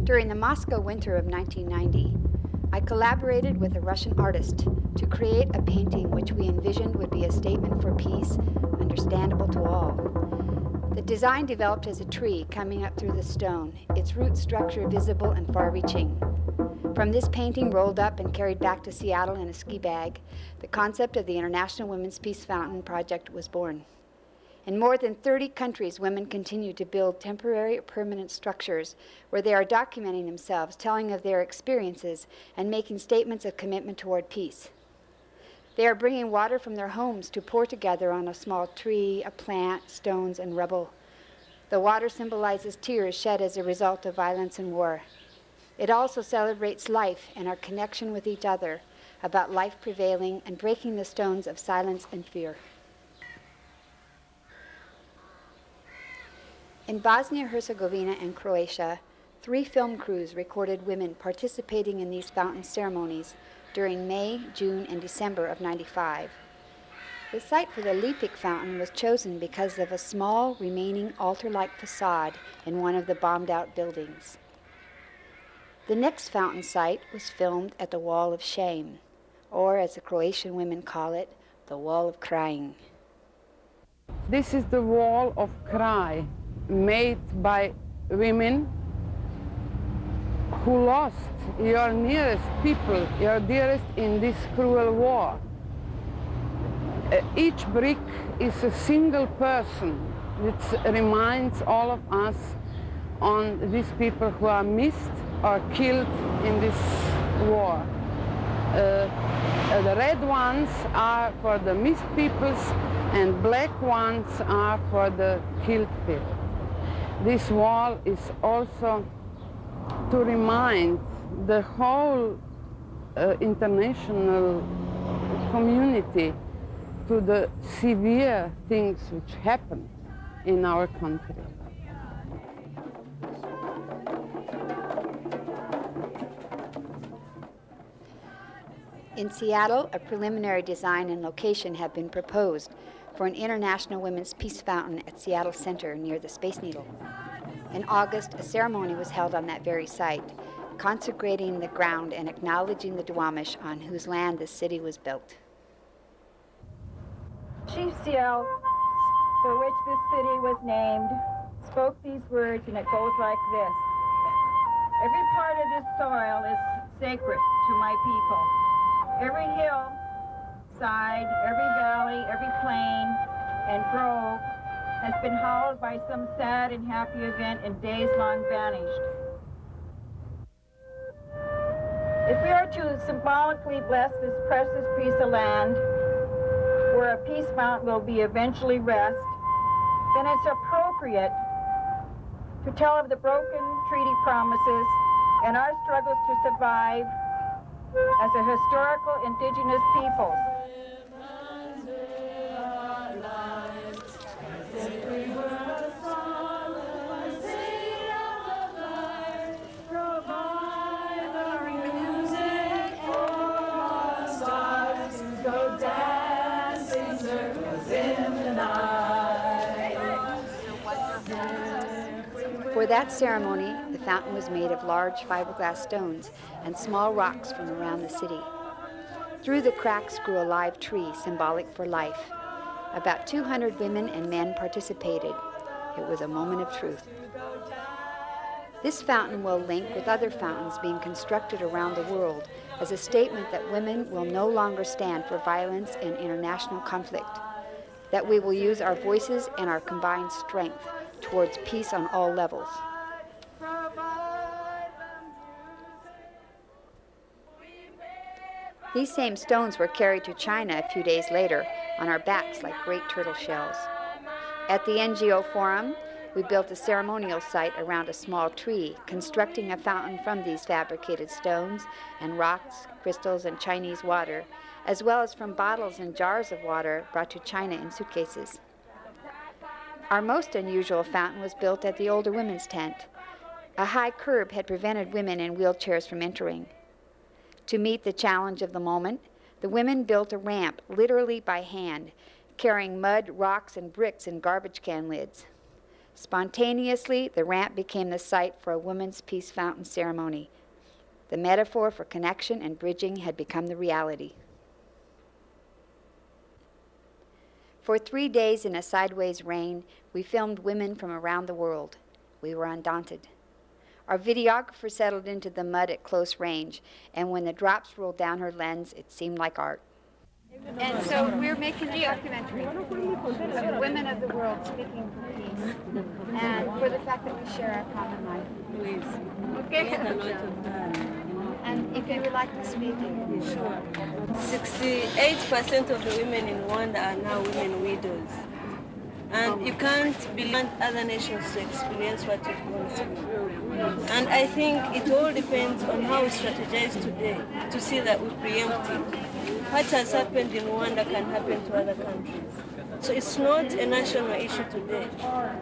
During the Moscow winter of 1990, I collaborated with a Russian artist to create a painting which we envisioned would be a statement for peace, understandable to all. The design developed as a tree coming up through the stone, its root structure visible and far-reaching. From this painting rolled up and carried back to Seattle in a ski bag, the concept of the International Women's Peace Fountain Project was born. In more than 30 countries, women continue to build temporary or permanent structures where they are documenting themselves, telling of their experiences, and making statements of commitment toward peace. They are bringing water from their homes to pour together on a small tree, a plant, stones, and rubble. The water symbolizes tears shed as a result of violence and war. It also celebrates life and our connection with each other, about life prevailing and breaking the stones of silence and fear. In Bosnia-Herzegovina and Croatia, 3 film crews recorded women participating in these fountain ceremonies during May, June, and December of '95. The site for the Lipik fountain was chosen because of a small remaining altar-like facade in one of the bombed-out buildings. The next fountain site was filmed at the Wall of Shame, or as the Croatian women call it, the Wall of Crying. This is the Wall of Cry, made by women who lost your nearest people, your dearest in this cruel war. Each brick is a single person, which reminds all of us on these people who are missed or killed in this war. The red ones are for the missed peoples and black ones are for the killed people. This wall is also to remind the whole international community to the severe things which happened in our country. In Seattle, a preliminary design and location have been proposed for an International Women's Peace Fountain at Seattle Center near the Space Needle. In August, a ceremony was held on that very site, consecrating the ground and acknowledging the Duwamish on whose land this city was built. Chief Seattle, for which this city was named, spoke these words, and it goes like this. Every part of this soil is sacred to my people. Every hill, side, every valley, every plain, and grove has been hallowed by some sad and happy event and days long vanished. If we are to symbolically bless this precious piece of land, where a peace mountain will be eventually rest, then it's appropriate to tell of the broken treaty promises and our struggles to survive as a historical indigenous people. For that ceremony, the fountain was made of large fiberglass stones and small rocks from around the city. Through the cracks grew a live tree, symbolic for life. About 200 women and men participated. It was a moment of truth. This fountain will link with other fountains being constructed around the world as a statement that women will no longer stand for violence and international conflict, that we will use our voices and our combined strength towards peace on all levels. These same stones were carried to China a few days later on our backs like great turtle shells. At the NGO Forum, we built a ceremonial site around a small tree, constructing a fountain from these fabricated stones and rocks, crystals, and Chinese water, as well as from bottles and jars of water brought to China in suitcases. Our most unusual fountain was built at the older women's tent. A high curb had prevented women in wheelchairs from entering. To meet the challenge of the moment, the women built a ramp, literally by hand, carrying mud, rocks, and bricks in garbage can lids. Spontaneously, the ramp became the site for a women's peace fountain ceremony. The metaphor for connection and bridging had become the reality. For 3 days in a sideways rain, we filmed women from around the world. We were undaunted. Our videographer settled into the mud at close range, and when the drops rolled down her lens, it seemed like art. And so we're making a documentary of women of the world speaking for peace, and for the fact that we share our common life. Okay. And if you would like to speak. Sure. 68% of the women in Rwanda are now women widows. And you can't want other nations to experience what you've gone through. And I think it all depends on how we strategize today to see that we preempt it. What has happened in Rwanda can happen to other countries. So it's not a national issue today.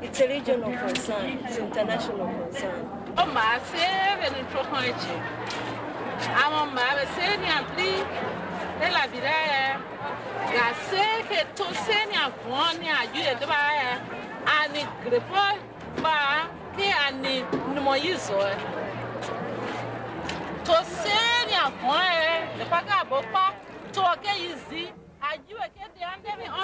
It's a regional concern. It's international concern. On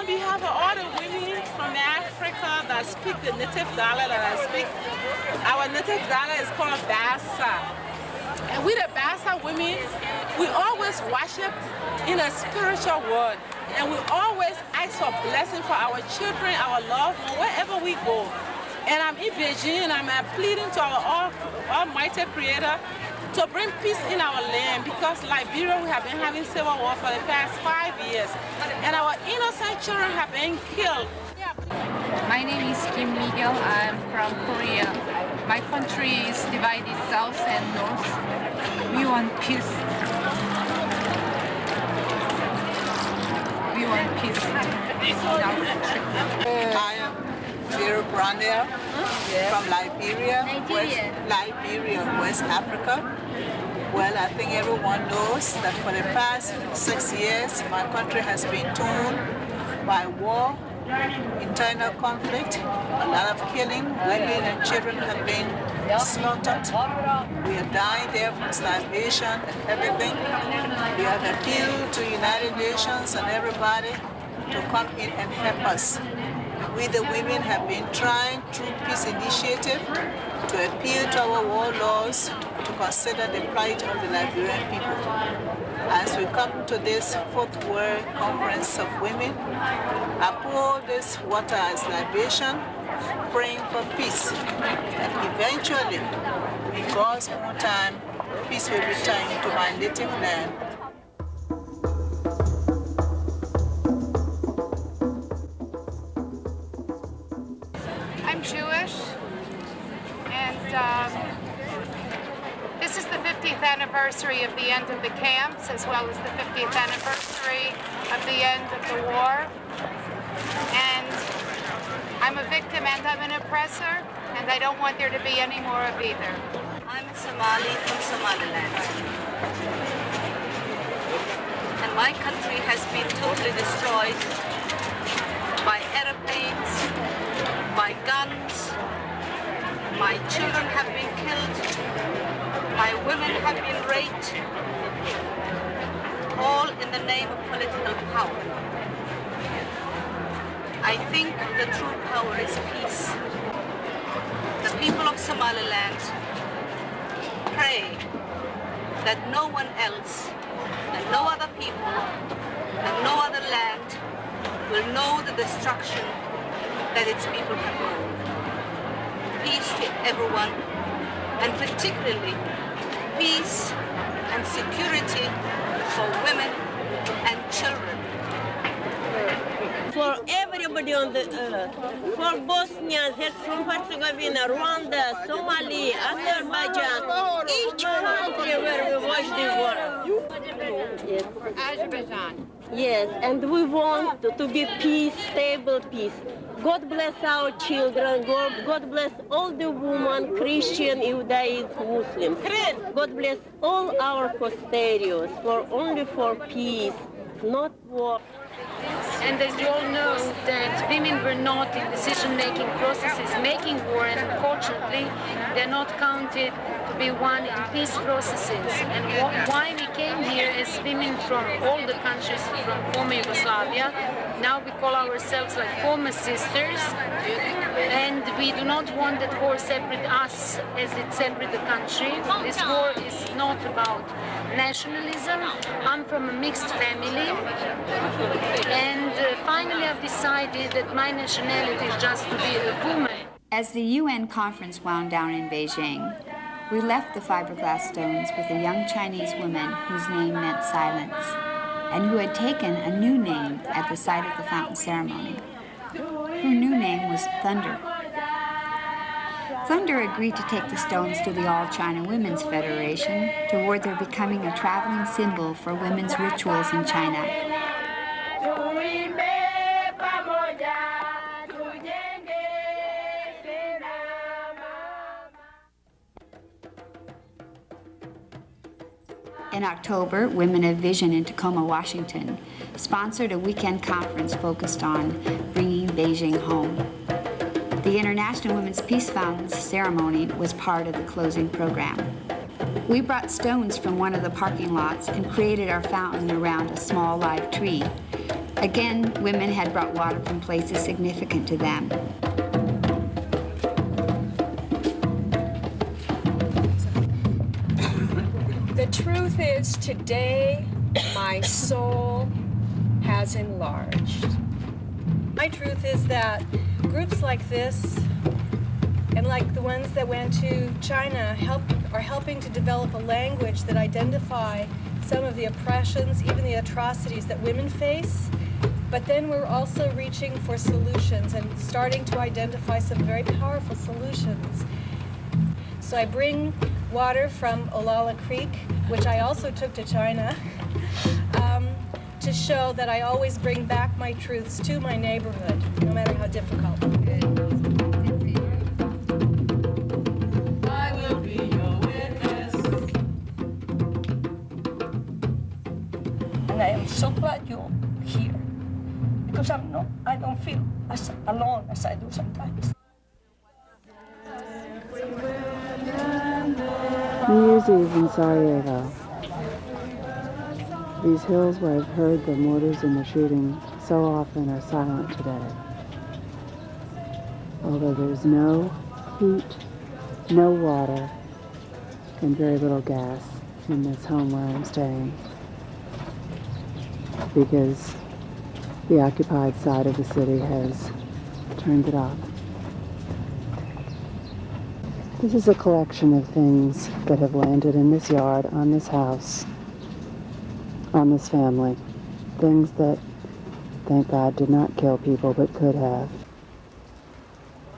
behalf of all the women from Africa that speak the native dialect that I speak, our native dialect is called Bassa. And we the Bassa women, we always worship in a spiritual world. And we always ask for blessing for our children, our loved ones, wherever we go. And I'm in Beijing and I'm pleading to our Almighty Creator to bring peace in our land, because Liberia, we have been having civil war for the past 5 years. And our innocent children have been killed. My name is Kim Miguel. I'm from Korea. My country is divided south and north. We want peace. We want peace in our country. I am Vera Brandel from Liberia, West Africa. Well, I think everyone knows that for the past 6 years, my country has been torn by war, internal conflict, a lot of killing. Women and children have been slaughtered. We are dying there from starvation and everything. We have appealed to United Nations and everybody to come in and help us. We the women have been trying through peace initiative to appeal to our warlords to consider the plight of the Liberian people. As we come to this 4th World Conference of Women, I pour this water as libation, praying for peace. And eventually, in God's own time, peace will return to my native land. I'm Jewish, and this is the 50th anniversary of the end of the camps, as well as the 50th anniversary of the end of the war. And I'm a victim and I'm an oppressor, and I don't want there to be any more of either. I'm a Somali from Somaliland. And my country has been totally destroyed by airplanes, by guns. My children have been killed. My women have been raped. All in the name of political power. I think the true power is peace. The people of Somaliland pray that no one else, and no other people, and no other land will know the destruction that its people have known. Peace to everyone, and particularly peace and security for women and children. For everybody on the earth, for Bosnia, Herzegovina, Rwanda, Somalia, Azerbaijan, each country where we watch the war. Yes. Azerbaijan. Yes, and we want to be peace, stable peace. God bless our children. God bless all the women, Christian, Judaism, Muslims. God bless all our posteriors, for only for peace, not war. And as you all know, that women were not in decision-making processes making war, and unfortunately, they're not counted to be one in peace processes. And why we came here as women from all the countries from former Yugoslavia. Now we call ourselves like former sisters, and we do not want that war separate us as it separate the country. This war is not about nationalism. I'm from a mixed family, and finally I've decided that my nationality is just to be a woman. As the UN conference wound down in Beijing, we left the fiberglass stones with a young Chinese woman whose name meant silence, and who had taken a new name at the site of the fountain ceremony. Her new name was Thunder. Thunder agreed to take the stones to the All China Women's Federation toward their becoming a traveling symbol for women's rituals in China. In October, Women of Vision in Tacoma, Washington, sponsored a weekend conference focused on bringing Beijing home. The International Women's Peace Fountain's ceremony was part of the closing program. We brought stones from one of the parking lots and created our fountain around a small live tree. Again, women had brought water from places significant to them. The truth is, today, my soul has enlarged. My truth is that groups like this, and like the ones that went to China, are helping to develop a language that identify some of the oppressions, even the atrocities that women face. But then we're also reaching for solutions and starting to identify some very powerful solutions. So I bring water from Olala Creek, which I also took to China, to show that I always bring back my truths to my neighborhood, no matter how difficult. I will be your witness. And I am so glad you're here, because I don't feel as alone as I do sometimes. New Year's Eve in Sarajevo. These hills where I've heard the mortars and the shooting so often are silent today. Although there's no heat, no water, and very little gas in this home where I'm staying, because the occupied side of the city has turned it off. This is a collection of things that have landed in this yard, on this house, on this family. Things that, thank God, did not kill people, but could have.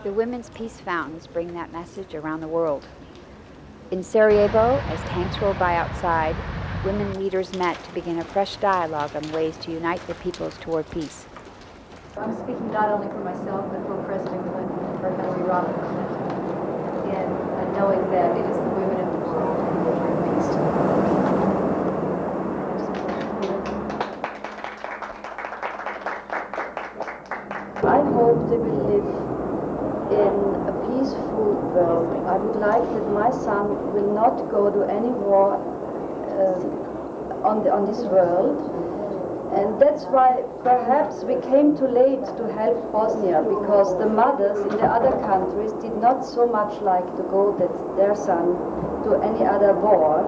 The Women's Peace Fountains bring that message around the world. In Sarajevo, as tanks rolled by outside, women leaders met to begin a fresh dialogue on ways to unite the peoples toward peace. I'm speaking not only for myself, but for President Clinton and for Hillary Rodham Clinton, and knowing that it is the women of the world who will bring peace to the world. I hope that we live in a peaceful world. I would like that my son will not go to any war on this world. And that's why perhaps we came too late to help Bosnia, because the mothers in the other countries did not so much like to go their son to any other war.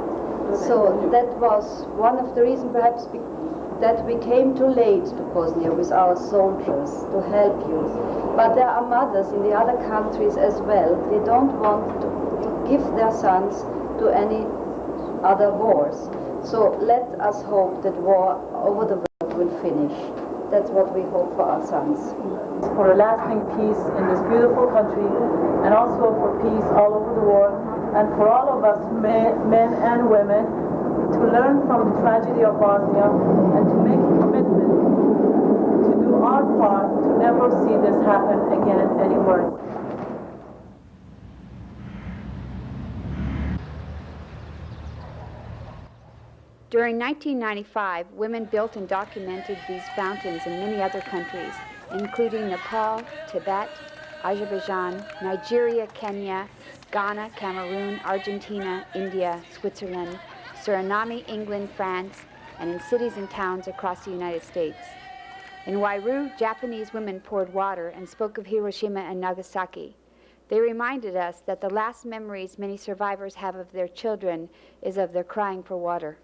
So that was one of the reasons perhaps that we came too late to Bosnia with our soldiers to help you. But there are mothers in the other countries as well. They don't want to give their sons to any other wars. So let us hope that war over the world will finish. That's what we hope for our sons. For a lasting peace in this beautiful country, and also for peace all over the world, and for all of us, men and women, to learn from the tragedy of Bosnia and to make a commitment to do our part to never see this happen again anywhere. During 1995, women built and documented these fountains in many other countries, including Nepal, Tibet, Azerbaijan, Nigeria, Kenya, Ghana, Cameroon, Argentina, India, Switzerland, Suriname, England, France, and in cities and towns across the United States. In Wairau, Japanese women poured water and spoke of Hiroshima and Nagasaki. They reminded us that the last memories many survivors have of their children is of their crying for water.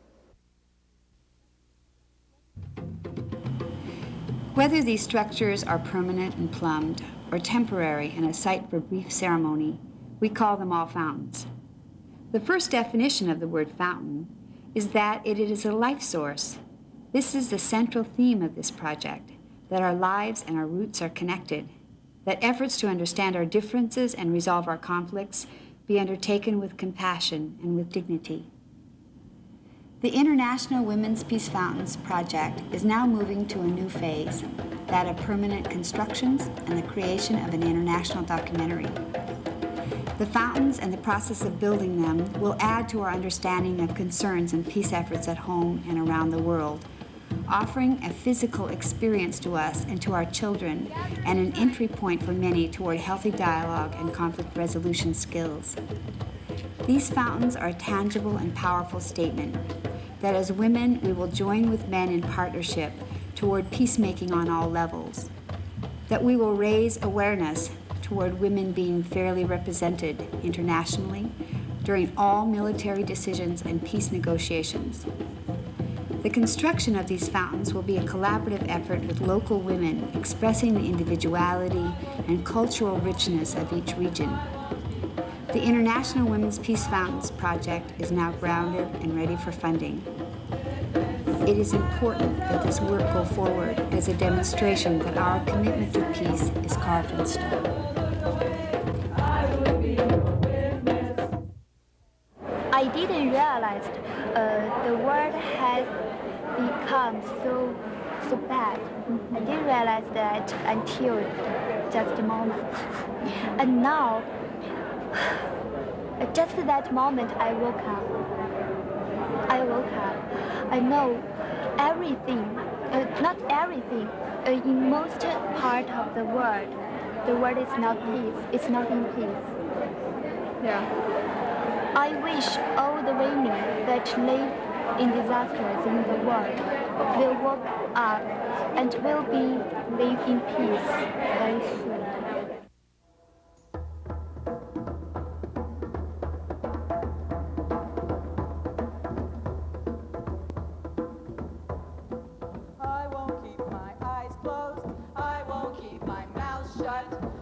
Whether these structures are permanent and plumbed or temporary and a site for brief ceremony, we call them all fountains. The first definition of the word fountain is that it is a life source. This is the central theme of this project, that our lives and our roots are connected, that efforts to understand our differences and resolve our conflicts be undertaken with compassion and with dignity. The International Women's Peace Fountains project is now moving to a new phase, that of permanent constructions and the creation of an international documentary. The fountains and the process of building them will add to our understanding of concerns and peace efforts at home and around the world, offering a physical experience to us and to our children and an entry point for many toward healthy dialogue and conflict resolution skills. These fountains are a tangible and powerful statement that as women we will join with men in partnership toward peacemaking on all levels, that we will raise awareness toward women being fairly represented internationally during all military decisions and peace negotiations. The construction of these fountains will be a collaborative effort with local women expressing the individuality and cultural richness of each region. The International Women's Peace Fountains project is now grounded and ready for funding. It is important that this work go forward as a demonstration that our commitment to peace is carved in stone. I didn't realize the world has become so bad. I didn't realize that until just a moment. And now, just that moment, I woke up. I know everything, not everything, in most part of the world is not peace. It's not in peace. Yeah. I wish all the women that live in disasters in the world will wake up and will live in peace very soon. I won't keep my eyes closed. I won't keep my mouth shut.